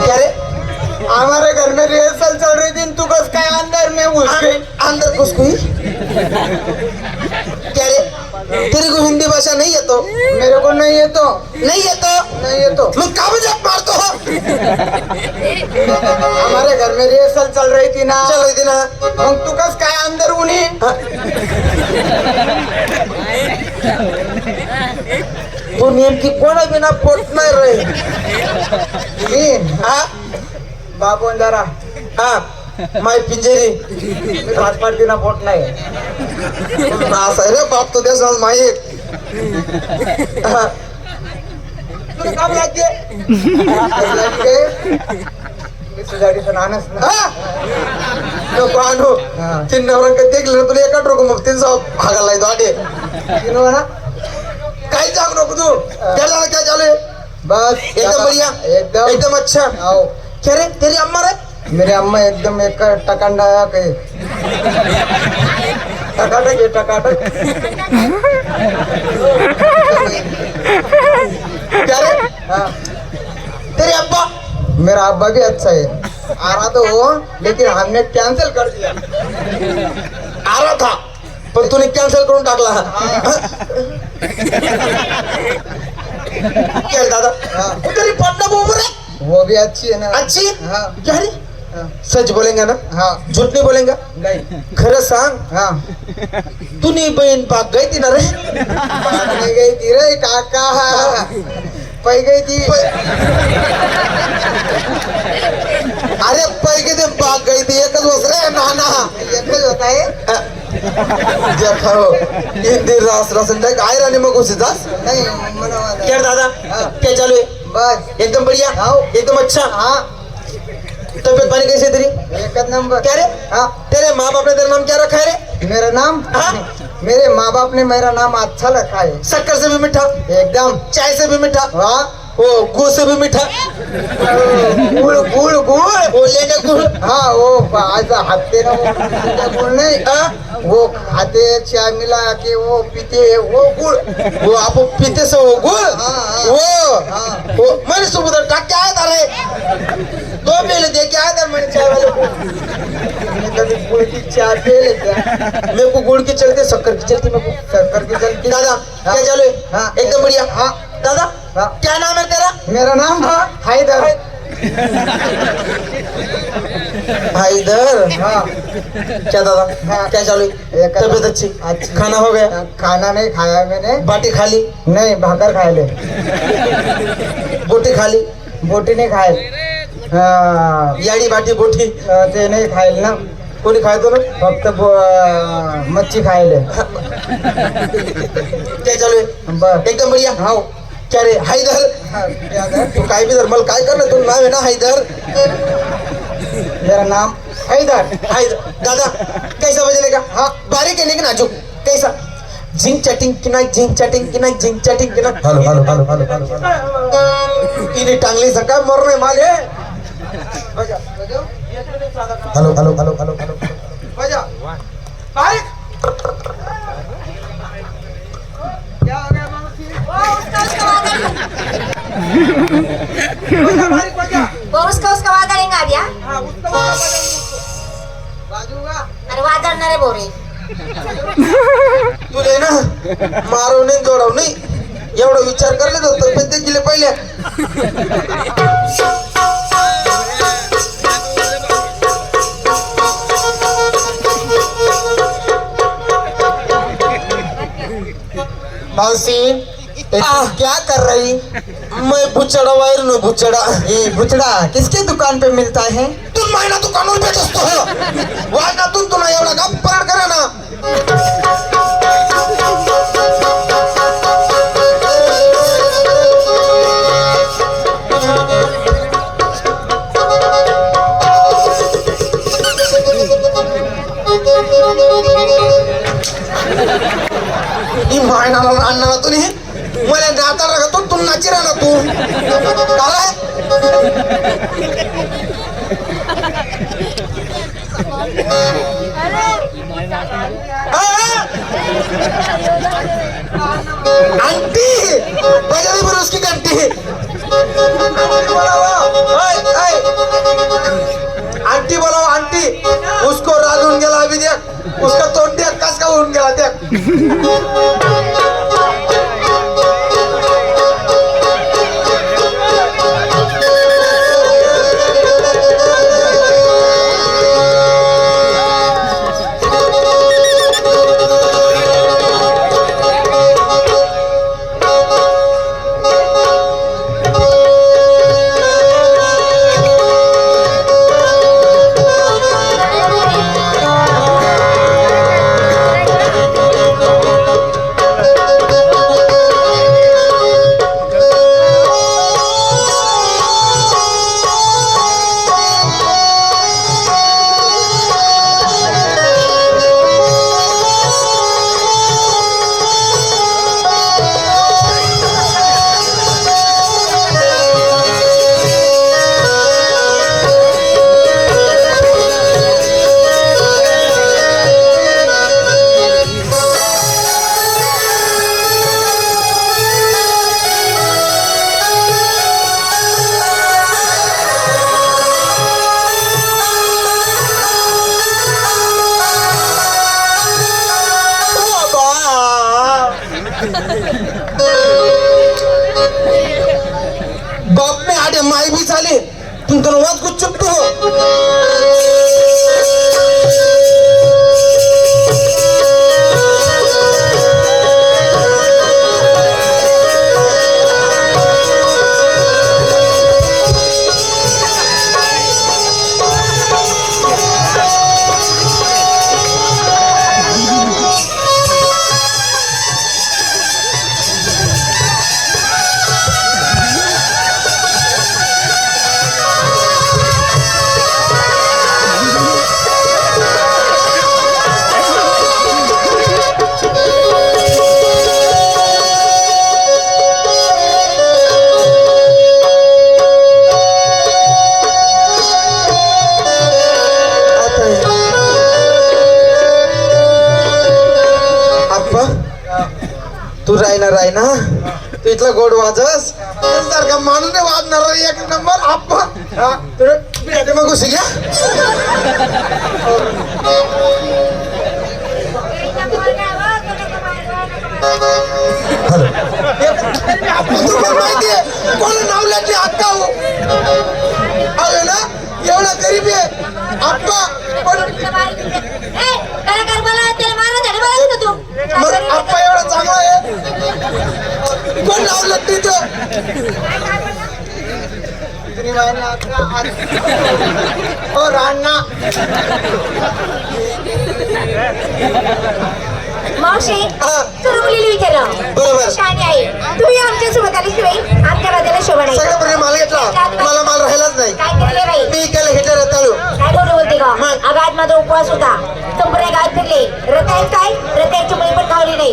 क्या रे? हमारे घर में रिहर्सल चल रही थी, तू कस काय अंदर में घुस गई? अंदर घुस गई? क्या रे? तेरे को हिंदी भाषा नहीं है तो? मेरे को नहीं है तो? नहीं है तो? नहीं है तो? मैं कब जब मारता हूँ? हमारे घर में रिहर्सल चल रही थी ना? चल रही थी ना? मग तू कस काय अंदर उन्हीं? तू नेमकी कोणा बिना पोट नाही रे? मी हा बाबून जरा हा माय पिंजेरी हातपात बिना पोट नाही असं रे बाप तो देस माई तुला काम लागते तीन नवरंग देखलं तुला एका ट्रोक मग तीन सौ भागायला दाडे ना काय जाग नको तू क्या झालं क्या चालू है बस एकदम बढ़िया एकदम अच्छा आओ क्या रे तेरी अम्मा रे मेरी अम्मा एकदम एक टकांडा के टकाटक है टकाटक क्या रे हाँ तेरे अब्बा मेरा अब्बा भी अच्छा है आ रहा तो हो लेकिन हमने कैंसिल कर दिया आ रहा था पण तूने कॅन्सल करून टाकला क्या दादा तेरी पटना बोल रहे वो भी अच्छी है ना अच्छी हाँ क्या रे सच बोलेंगा ना हाँ झूठ नहीं बोलेंगा नहीं खरं सांग हाँ तूने बहन पाक गई थी ना रे नहीं गई थी रे काका पै गई थी अरे पै के दिन पाक गई थी एकच होत रे नाना एकच होत आहे खाओ हिंदी रास रसन देख आयरा ने मग उसे दास नहीं क्या दादा क्या चालू है बस एकदम बढ़िया एकदम अच्छा हाँ तबियत पानी कैसे तेरी एक नंबर क्या रे हाँ तेरे माँ बाप ने तेरा नाम क्या रखा है रे मेरा नाम हाँ मेरे माँ बाप ने मेरा नाम अच्छा रखा है शक्कर से भी मीठा एकदम चाय से भी मीठा हाँ वो गुड़ से भी मीठा गुड़ गुड़ गुड़ वो लेने गुड़ हाँ वो ऐसा हाथते ना वो गुड़ नहीं वो खाते चाय मिला के वो पीते वो गुड़ वो आप पीते से वो गुड़ वो मैंने सुबह टाक के आया था रे दो पहले दे के आया था मैंने चाय वाले को कभी गुड़ की चाय पी लेते मेरे को गुड़ की चलते शक्कर की चलती मेरे को शक्कर की चलती दादा क्या चालू है हाँ एकदम बढ़िया हाँ दादा हाँ क्या नाम है तेरा मेरा नाम हाँ हैदर हैदर हाँ क्या दादा हाँ क्या चालू है तबीयत अच्छी अच्छा खाना हो गया खाना नहीं खाया मैंने बाटी खा ली नहीं भाकर खा ले बोटी खा ली बोटी नहीं खाए हाँ याडी बाटी बोटी ते नहीं खाएल ना कोणी खायतो ना फक्त मच्छी खायले क्या चालू है एकदम बढ़िया हाँ क्या रे हैदर तू काय भी मला काय करणार तू नाव आहे ना हैदर मेरा नाम हैदर हैदर दादा कैसा बजलेगा हाँ बारीक है लेकिन नाजुक कैसा झिंग चटिंग की नाही झिंग चटिंग की नाही झिंग चटिंग की नाही hello hello hello hello hello इने टांगली सका मरणे माले बजा hello hello hello hello hello बजा बारीक क्या हो गया वो उसका वादा नहीं गा दिया हाँ उसका बाजूगा अरे वादा ना रे बोरे तुले ना मारू नाही जोडाव नाही एवढा विचार करले तर पण ते गेले पहिले मौसी क्या कर रही मैं बुचड़ा वायर नो बुचड़ा ये बुचड़ा किसके दुकान पे मिलता है तुम महिना दुकानों पे बेचतो हो वागा तुम एवढा का पराड करा ना महिना आणणार तुम्ही मला नाता लागतो तू नाची राहणार तू काय आंटी बजा दे उसकी घंटी आंटी बोलाव आंटी उसको रागून गेला अभी देख उसका तोंड देख कस का होऊन गेला देख बाप में आडे माई भी चाले तुम दोनों बात कुछ चुप तो हो तू रायना तू इथला गोड वाजस सारखा माणूस नाही वाजणार एक नंबर आपण तुला मग घुसी घ्या माहितीये कोण नाव लागली अक्का ना एवढा गरीब आहे अक्का मग अप्पा एवढा चांगला आहे कोण लावलं तिथं ओ राणा मावशी तुला मुलीला विचारलं बरोबर शाणी आहे तुम्ही आमच्या सोबत आल्याशिवाय आमच्या राजाला शोभा नाही सगळं प्रमाणे माल घेतला मला माल राहिलाच नाही काय केले बाई मी केलं घेतलं रताळू काय बोलू बोलते का अगं आज माझा उपवास होता संपूर्ण गावात फिरले रताळ्यात काय रताळ्याची मुली पण खावली नाही